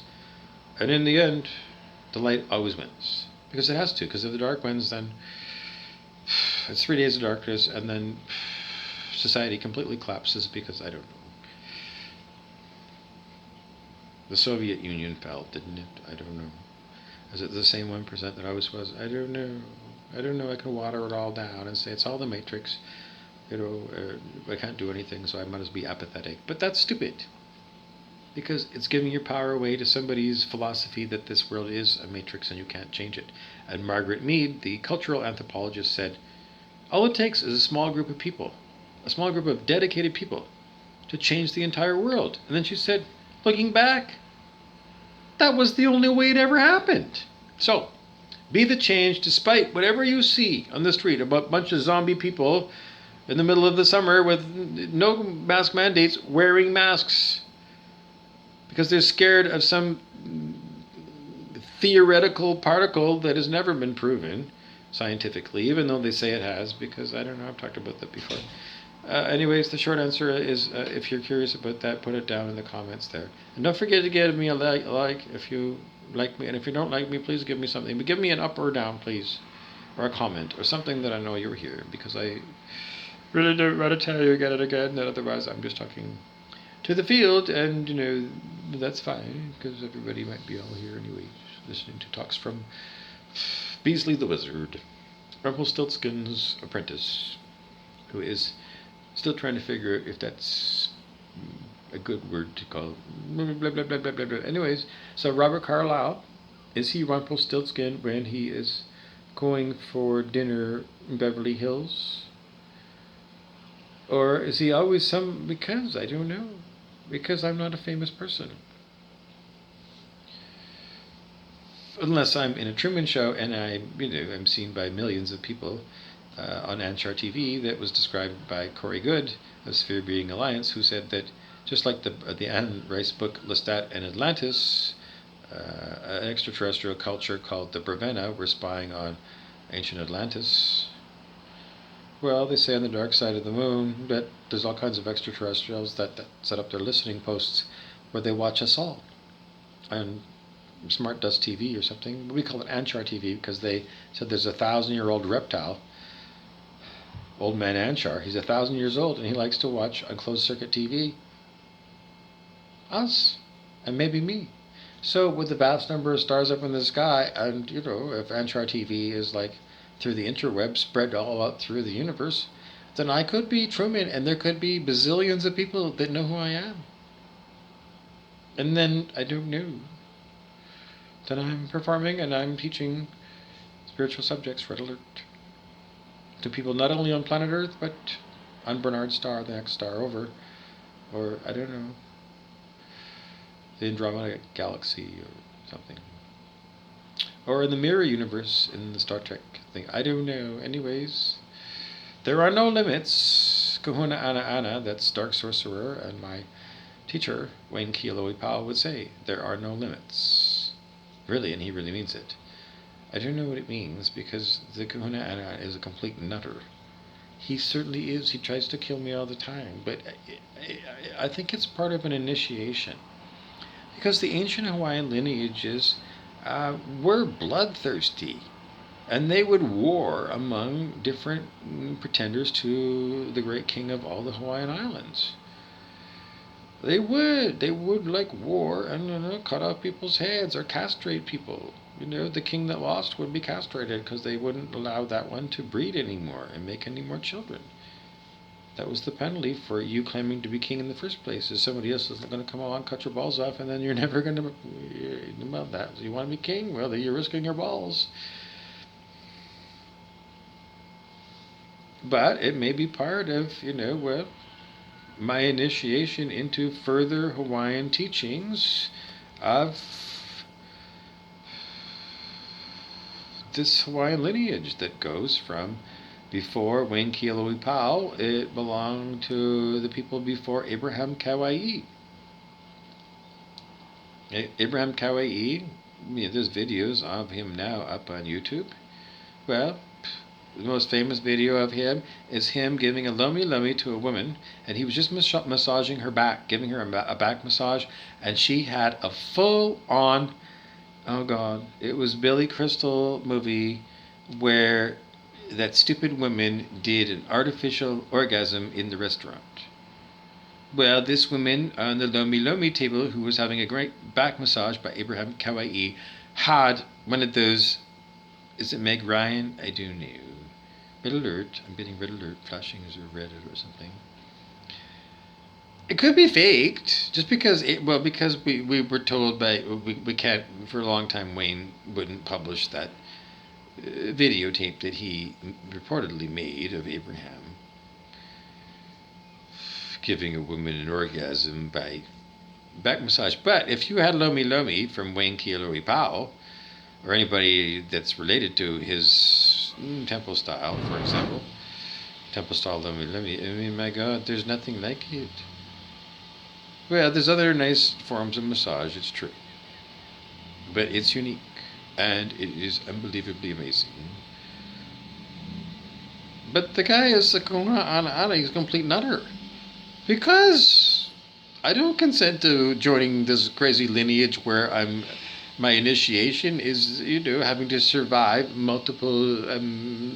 And in the end, the light always wins. Because it has to. Because if the dark wins, then it's 3 days of darkness, and then society completely collapses because, I don't know. The Soviet Union fell, didn't it? I don't know. Is it the same 1% that always was? I don't know. I can water it all down and say it's all the Matrix. I can't do anything, so I might as well be apathetic. But that's stupid. Because it's giving your power away to somebody's philosophy that this world is a matrix and you can't change it. And Margaret Mead, the cultural anthropologist, said, all it takes is a small group of people, a small group of dedicated people, to change the entire world. And then she said, looking back, that was the only way it ever happened. So, be the change despite whatever you see on the street about a bunch of zombie people in the middle of the summer with no mask mandates wearing masks because they're scared of some theoretical particle that has never been proven scientifically, even though they say it has, because I don't know, I've talked about that before. Anyways, the short answer is, if you're curious about that, put it down in the comments there. And don't forget to give me a like if you like me, and if you don't like me, please give me something. But give me an up or down, please, or a comment, or something that I know you're here, because I really don't want to tell you again and again that otherwise I'm just talking to the field, and, that's fine, because everybody might be all here anyway, listening to talks from Beasley the Wizard, Rumpelstiltskin's apprentice, who is still trying to figure out if that's a good word to call. Blah, blah, blah, blah, blah, blah, blah. Anyways, so Robert Carlyle, is he Rumpelstiltskin when he is going for dinner in Beverly Hills? Or is he always because I don't know. Because I'm not a famous person. unless I'm in a Truman Show and I'm seen by millions of people on Anchar TV. That was described by Corey Good of Sphere Being Alliance, who said that just like the Anne Rice book Lestat and Atlantis, an extraterrestrial culture called the Brevena were spying on ancient Atlantis. Well, they say on the dark side of the moon that there's all kinds of extraterrestrials that set up their listening posts where they watch us all. And Smart Dust TV or something. We call it Anchar TV because they said there's a 1,000-year-old reptile, old man Anchar. He's 1,000 years old and he likes to watch on closed circuit TV us and maybe me. So with the vast number of stars up in the sky, and if Anchar TV is like through the interweb spread all out through the universe, then I could be Truman and there could be bazillions of people that know who I am. And then I don't know. Then I'm performing and I'm teaching spiritual subjects, red alert, to people not only on planet Earth, but on Bernard's star, the next star over, or I don't know, the Andromeda Galaxy or something. Or in the Mirror Universe in the Star Trek thing. I don't know. Anyways, there are no limits. Kahuna Ana Ana, that's Dark Sorcerer, and my teacher, Wayne Kealoe Powell, would say, there are no limits. Really, and he really means it. I don't know what it means because the Kahuna Ana is a complete nutter. He certainly is. He tries to kill me all the time. But I think it's part of an initiation. Because the ancient Hawaiian lineages were bloodthirsty. And they would war among different pretenders to the great king of all the Hawaiian Islands. They would like war and cut off people's heads or castrate people. The king that lost would be castrated because they wouldn't allow that one to breed anymore and make any more children. That was the penalty for you claiming to be king in the first place. Is somebody else is going to come along, cut your balls off, and then you're never going to. Well, that you want to be king? Well, then you're risking your balls. But it may be part of my initiation into further Hawaiian teachings of this Hawaiian lineage that goes from before Wayne Kealoe Powell. It belonged to the people before Abraham Kauai. Abraham Kauai, there's videos of him now up on YouTube. Well, the most famous video of him is him giving a lomi lomi to a woman, and he was just massaging her back, giving her a back massage, and she had a full-on, oh God, it was Billy Crystal movie where that stupid woman did an artificial orgasm in the restaurant. Well, this woman on the lomi lomi table, who was having a great back massage by Abraham Kauai, had one of those, is it Meg Ryan? I don't know. Red alert. I'm getting red alert flashing as a Reddit or something. It could be faked, just because we were told we can't, for a long time Wayne wouldn't publish that videotape that he reportedly made of Abraham giving a woman an orgasm by back massage. But if you had Lomi Lomi from Wayne Kealoe Powell, or anybody that's related to his temple style, for example, temple style Lomi Lomi, I mean, my God, there's nothing like it. Well, there's other nice forms of massage, it's true. But it's unique, and it is unbelievably amazing. But the guy is a Kahuna Ana Ana, he's a complete nutter. Because I don't consent to joining this crazy lineage where my initiation is, having to survive multiple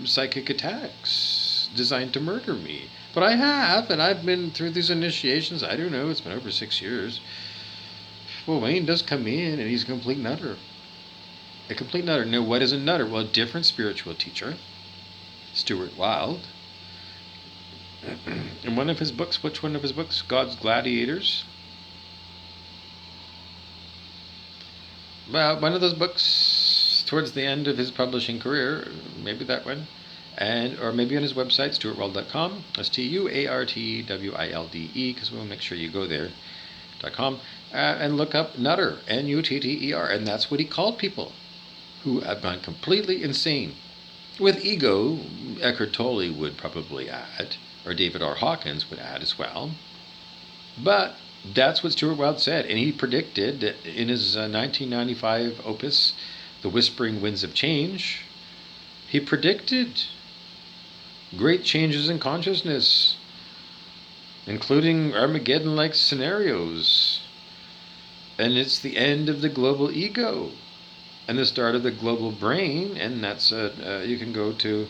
psychic attacks designed to murder me. But I have, and I've been through these initiations, I don't know, it's been over 6 years. Well, Wayne does come in, and he's a complete nutter. A complete nutter. Now, what is a nutter? Well, a different spiritual teacher, Stuart Wilde, in one of his books, which one of his books? God's Gladiators. Well, one of those books towards the end of his publishing career, maybe that one, or maybe on his website, stuartwilde.com, STUARTWILDE, because we'll make sure you go there, .com, and look up Nutter, Nutter, and that's what he called people. who have gone completely insane. With ego, Eckhart Tolle would probably add, or David R. Hawkins would add as well. But that's what Stuart Wilde said, and he predicted in his 1995 opus, The Whispering Winds of Change, he predicted great changes in consciousness, including Armageddon-like scenarios. And it's the end of the global ego and the start of the global brain, and that's you can go to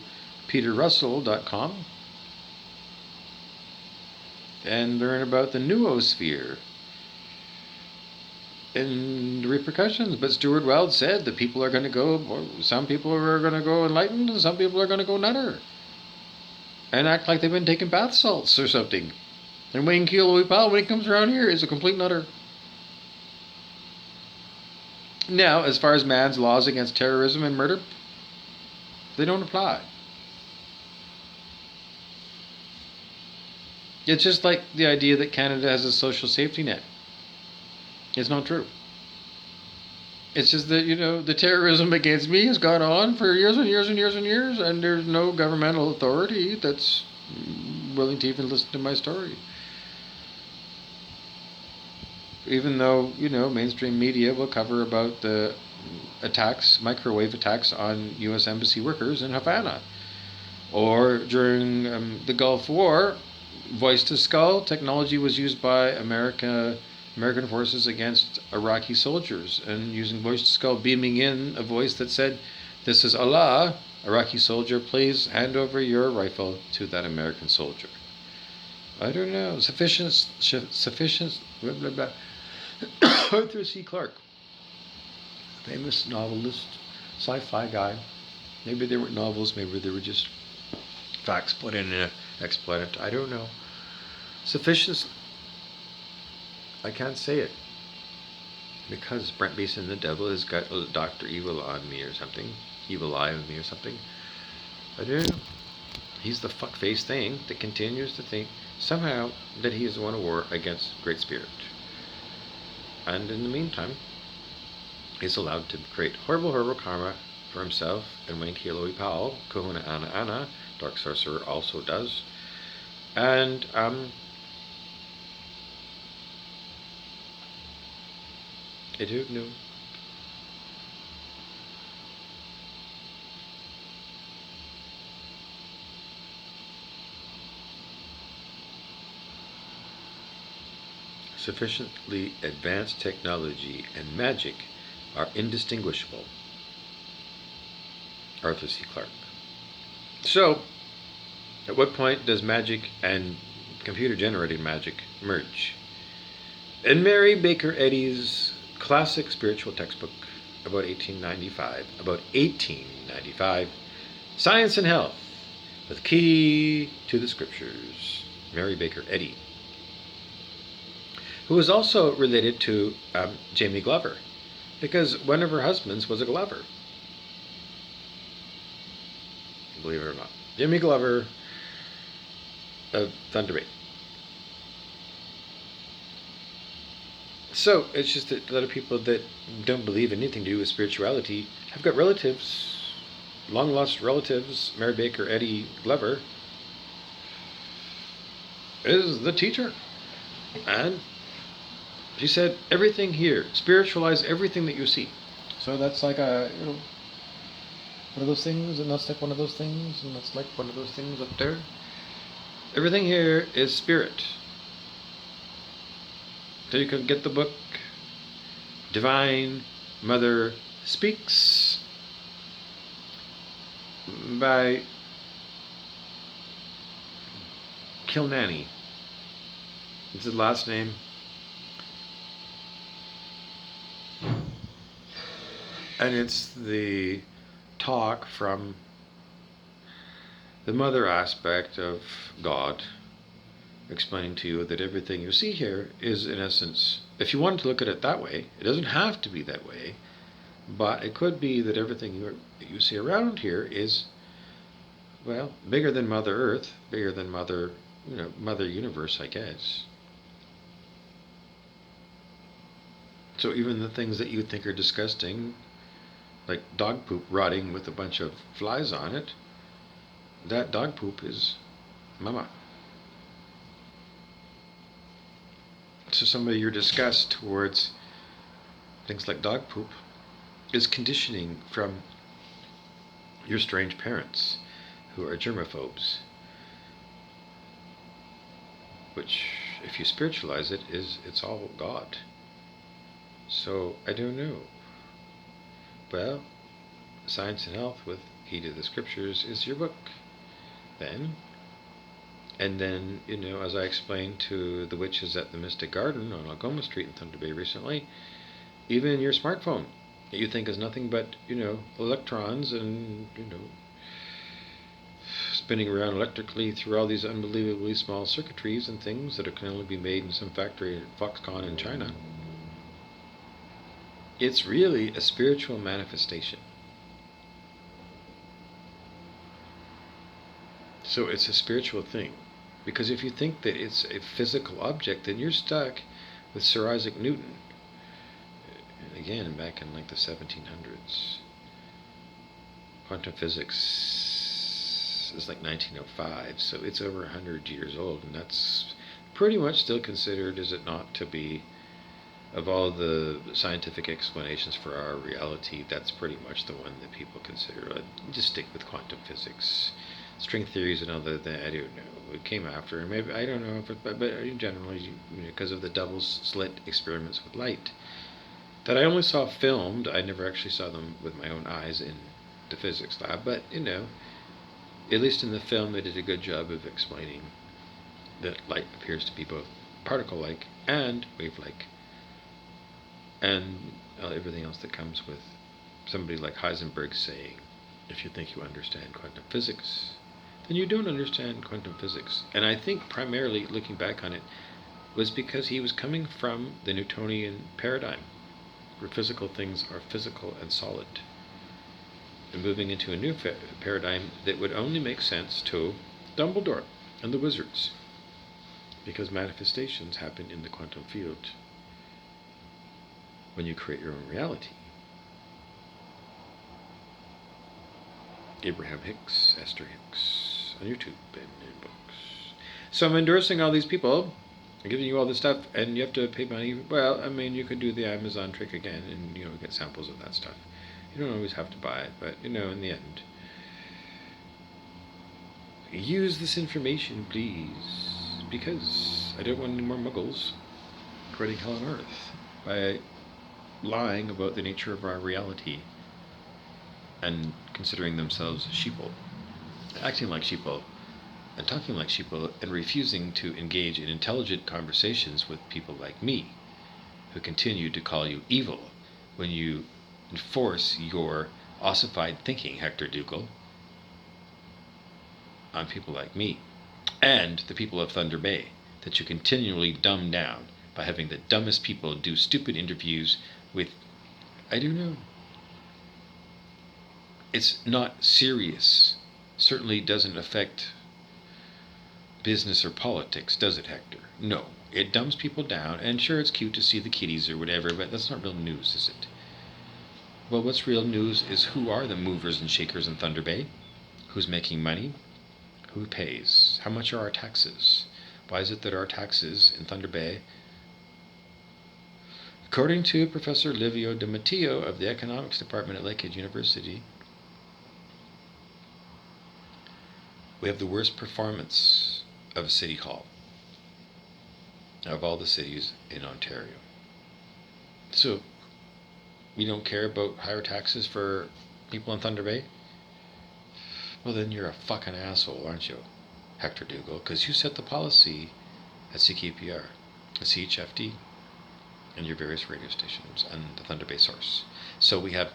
peterrussell.com and learn about the noosphere and the repercussions. But Stuart Wilde said that people are going to go, some people are going to go enlightened and some people are going to go nutter and act like they've been taking bath salts or something. And Wayne Keelowy Powell, when he comes around here, is a complete nutter. Now, as far as man's laws against terrorism and murder, they don't apply. It's just like the idea that Canada has a social safety net. It's not true. It's just that, the terrorism against me has gone on for years and years and years and years, and there's no governmental authority that's willing to even listen to my story. Even though, mainstream media will cover about the attacks, microwave attacks on U.S. Embassy workers in Havana. Or during the Gulf War, voice-to-skull technology was used by American forces against Iraqi soldiers, and using voice-to-skull, beaming in a voice that said, "This is Allah, Iraqi soldier, please hand over your rifle to that American soldier." I don't know. Sufficient, blah, blah, blah. Arthur C. Clarke, famous novelist, sci-fi guy. Maybe they weren't novels, maybe they were just facts put in an explanation. I don't know. Sufficient. I can't say it because Brent Beeson, the devil, has got Dr. Evil on me or something. Evil eye on me or something. I don't know. He's the fuckface thing that continues to think somehow that he has won a war against Great Spirit. And in the meantime, he's allowed to create horrible, horrible karma for himself and Wayne Keelowy Powell, Kahuna Ana Ana, Dark Sorcerer, also does. And I don't know. Sufficiently advanced technology and magic are indistinguishable. Arthur C. Clarke. So, at what point does magic and computer-generated magic merge? In Mary Baker Eddy's classic spiritual textbook about 1895, Science and Health, with Key to the Scriptures, Mary Baker Eddy, who was also related to Jamie Glover, because one of her husbands was a Glover. Believe it or not. Jimmy Glover of Thunder Bay. So, it's just that a lot of people that don't believe in anything to do with spirituality have got relatives, long-lost relatives. Mary Baker Eddy Glover is the teacher. And she said, everything here, spiritualize everything that you see. So that's like one of those things, and that's like one of those things, and that's like one of those things up there. Everything here is spirit. So you can get the book, Divine Mother Speaks, by Kilnanny. It's his last name. And it's the talk from the mother aspect of God, explaining to you that everything you see here is, in essence, if you want to look at it that way, it doesn't have to be that way, but it could be that everything you see around here is, well, bigger than Mother Earth, bigger than Mother Universe, I guess. So even the things that you think are disgusting like dog poop rotting with a bunch of flies on it, that dog poop is mama. So some of your disgust towards things like dog poop is conditioning from your strange parents who are germaphobes, which, if you spiritualize it, it's all God. So I don't know. Well, Science and Health with Heed of the Scriptures is your book. Then, and then, as I explained to the witches at the Mystic Garden on Algoma Street in Thunder Bay recently, even your smartphone that you think is nothing but, electrons and, spinning around electrically through all these unbelievably small circuitries and things that can only be made in some factory at Foxconn in China. It's really a spiritual manifestation. So it's a spiritual thing. Because if you think that it's a physical object, then you're stuck with Sir Isaac Newton. And again, back in like the 1700s. Quantum physics is like 1905, so it's over 100 years old, and that's pretty much still considered, is it not, to be, of all the scientific explanations for our reality, that's pretty much the one that people consider. Just stick with quantum physics. String theories and other than I don't know. It came after, and maybe I don't know, but in general, because of the double slit experiments with light that I only saw filmed. I never actually saw them with my own eyes in the physics lab, but at least in the film, they did a good job of explaining that light appears to be both particle-like and wave-like, and everything else that comes with somebody like Heisenberg saying, if you think you understand quantum physics, then you don't understand quantum physics. And I think primarily, looking back on it, was because he was coming from the Newtonian paradigm, where physical things are physical and solid, and moving into a new paradigm that would only make sense to Dumbledore and the wizards, because manifestations happen in the quantum field when you create your own reality. Abraham Hicks, Esther Hicks, on YouTube and in books. So I'm endorsing all these people. I'm giving you all this stuff, and you have to pay money. Well, I mean, you could do the Amazon trick again and, get samples of that stuff. You don't always have to buy it, but, in the end. Use this information, please, because I don't want any more muggles creating hell on earth by lying about the nature of our reality and considering themselves sheeple, acting like sheeple, and talking like sheeple, and refusing to engage in intelligent conversations with people like me, who continue to call you evil when you enforce your ossified thinking, Hector Dougall, on people like me, and the people of Thunder Bay, that you continually dumb down by having the dumbest people do stupid interviews with, I don't know. It's not serious. Certainly doesn't affect business or politics, does it, Hector? No. It dumbs people down, and sure, it's cute to see the kitties or whatever, but that's not real news, is it? Well, what's real news is who are the movers and shakers in Thunder Bay? Who's making money? Who pays? How much are our taxes? Why is it that our taxes in Thunder Bay, according to Professor Livio Di Matteo of the Economics Department at Lakehead University, we have the worst performance of a city hall of all the cities in Ontario. So, we don't care about higher taxes for people in Thunder Bay? Well, then you're a fucking asshole, aren't you, Hector Dougall? Because you set the policy at CKPR, the CHFD, and your various radio stations, and the Thunder Bay source. So we have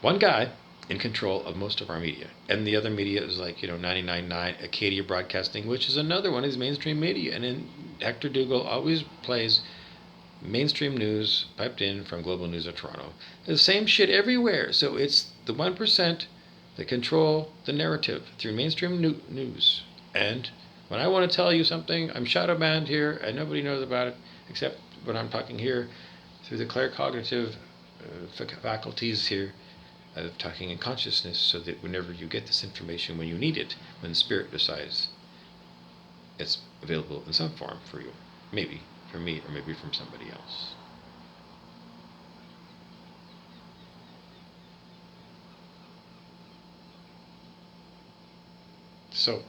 one guy in control of most of our media, and the other media is like 99.9 Acadia Broadcasting, which is another one of these mainstream media, and then Hector Dougall always plays mainstream news piped in from Global News of Toronto. The same shit everywhere. So it's the 1% that control the narrative through mainstream news. And when I want to tell you something, I'm shadow banned here, and nobody knows about it except when I'm talking here through the claircognitive faculties here of talking in consciousness, so that whenever you get this information, when you need it, when the spirit decides it's available in some form for you, maybe from me or maybe from somebody else. So,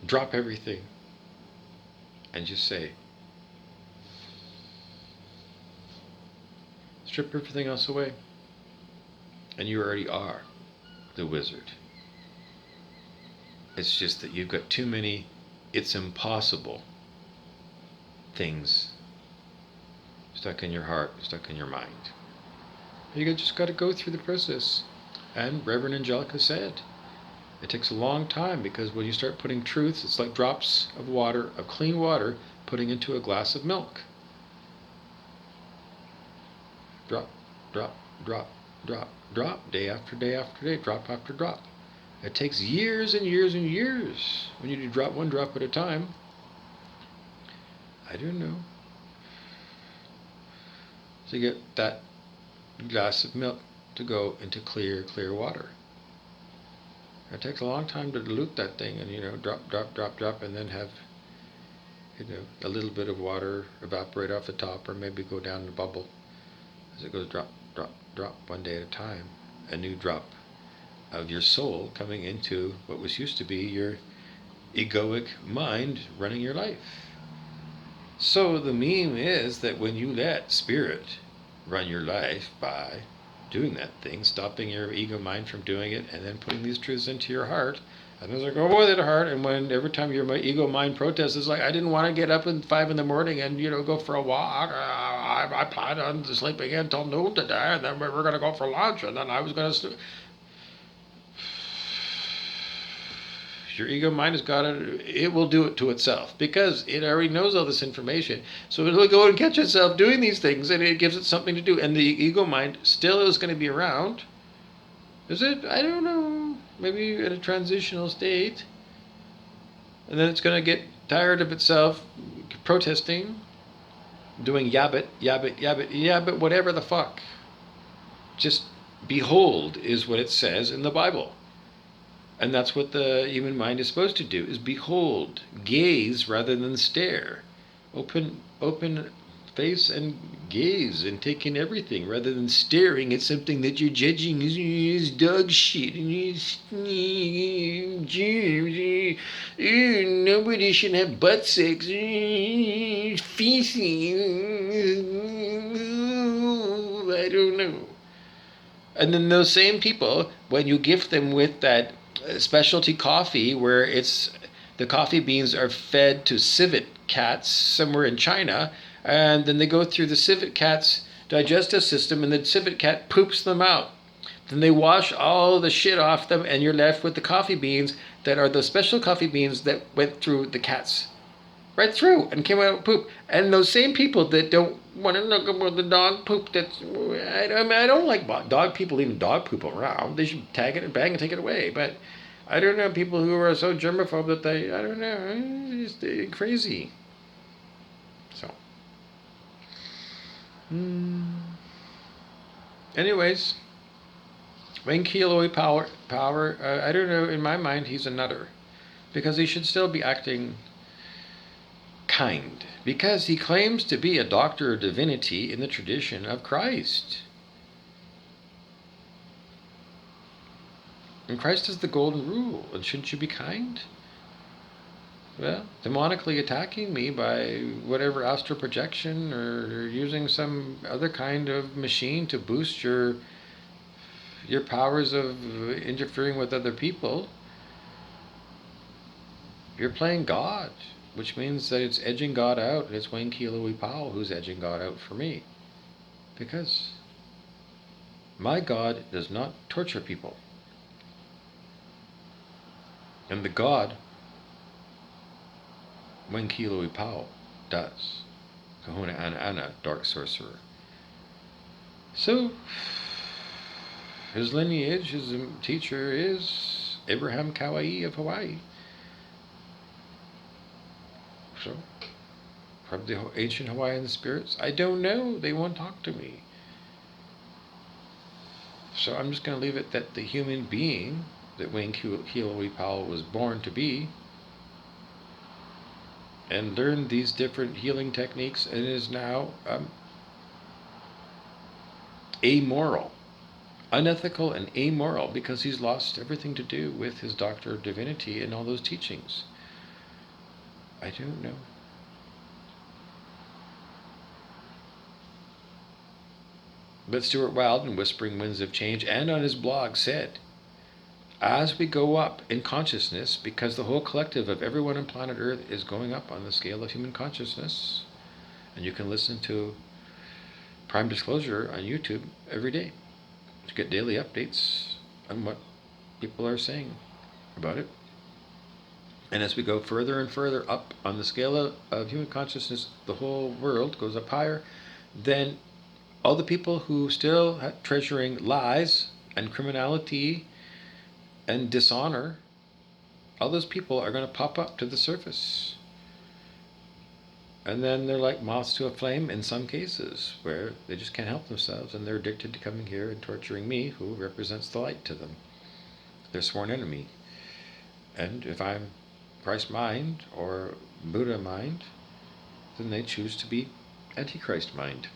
drop everything and just say, strip everything else away, and you already are the wizard. It's just that you've got too many it's impossible things stuck in your heart, stuck in your mind. You just got to go through the process. And Reverend Angelica said, it takes a long time, because when you start putting truths, it's like drops of water, of clean water, putting into a glass of milk. Drop, drop, drop, drop, drop, day after day after day, drop after drop. It takes years and years and years when you do drop one drop at a time. I don't know. To get that glass of milk to go into clear, clear water. It takes a long time to dilute that thing, and drop, drop, drop, drop, and then have a little bit of water evaporate off the top, or maybe go down the bubble as it goes drop, drop, drop, one day at a time. A new drop of your soul coming into what was used to be your egoic mind running your life. So the meme is that when you let spirit run your life by doing that thing, stopping your ego mind from doing it, and then putting these truths into your heart, and as I go with it heart, and when every time your ego mind protests, it's like, I didn't want to get up at 5 a.m. and go for a walk. I planned on sleeping until noon today, and then we were going to go for lunch, and then I was going to your ego mind has got it will do it to itself, because it already knows all this information. So it'll go and catch itself doing these things, and it gives it something to do. And the ego mind still is going to be around. Is it? I don't know. Maybe in a transitional state. And then it's going to get tired of itself protesting, doing yabbit, yabbit, yabbit, yabbit, whatever the fuck. Just behold is what it says in the Bible. And that's what the human mind is supposed to do, is behold, gaze rather than stare. Open face and gaze and take in everything rather than staring at something that you're judging as dog shit. Nobody should have butt sex. Feces. I don't know. And then those same people, when you gift them with that specialty coffee, where the coffee beans are fed to civet cats somewhere in China, and then they go through the civet cat's digestive system, and the civet cat poops them out. Then they wash all the shit off them, and you're left with the coffee beans that are the special coffee beans that went through the cat's right through and came out with poop. And those same people that don't want to look about the dog poop, I don't like dog people leaving dog poop around. They should tag it and bang and take it away. But I don't know, people who are so germaphobe that I don't know, they're crazy. So, anyways, Wayne Keeloway power. I don't know. In my mind, he's a nutter, because he should still be acting kind, because he claims to be a doctor of divinity in the tradition of Christ. And Christ is the golden rule, and shouldn't you be kind? Well, demonically attacking me by whatever astral projection, or using some other kind of machine to boost your powers of interfering with other people, you're playing God, which means that it's edging God out, and it's Wayne Keeloway Powell who's edging God out for me. Because my God does not torture people. And the God, Wayne Keeloway Powell, does. Kahuna Ana Ana, Dark Sorcerer. So, his lineage, his teacher is Abraham Kauai of Hawaii. So, from the ancient Hawaiian spirits, I don't know. They won't talk to me. So I'm just going to leave it that the human being that Wayne Hughley Powell was born to be and learned these different healing techniques and is now amoral, unethical and amoral, because he's lost everything to do with his Doctor of Divinity and all those teachings. I don't know. But Stuart Wilde in Whispering Winds of Change and on his blog said, as we go up in consciousness, because the whole collective of everyone on planet Earth is going up on the scale of human consciousness, and you can listen to Prime Disclosure on YouTube every day to get daily updates on what people are saying about it. And as we go further and further up on the scale of human consciousness, the whole world goes up higher, then all the people who still have treasuring lies and criminality and dishonor, all those people are going to pop up to the surface. And then they're like moths to a flame in some cases, where they just can't help themselves and they're addicted to coming here and torturing me, who represents the light to them, their sworn enemy. And if I'm Christ mind or Buddha mind, then they choose to be Antichrist mind.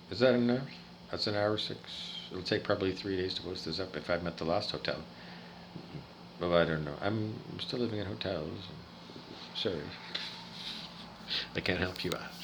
Is that enough? That's an hour 6. It'll take probably 3 days to post this up if I'm at the last hotel. Well, I don't know. I'm still living in hotels. Sorry. I can't help you out.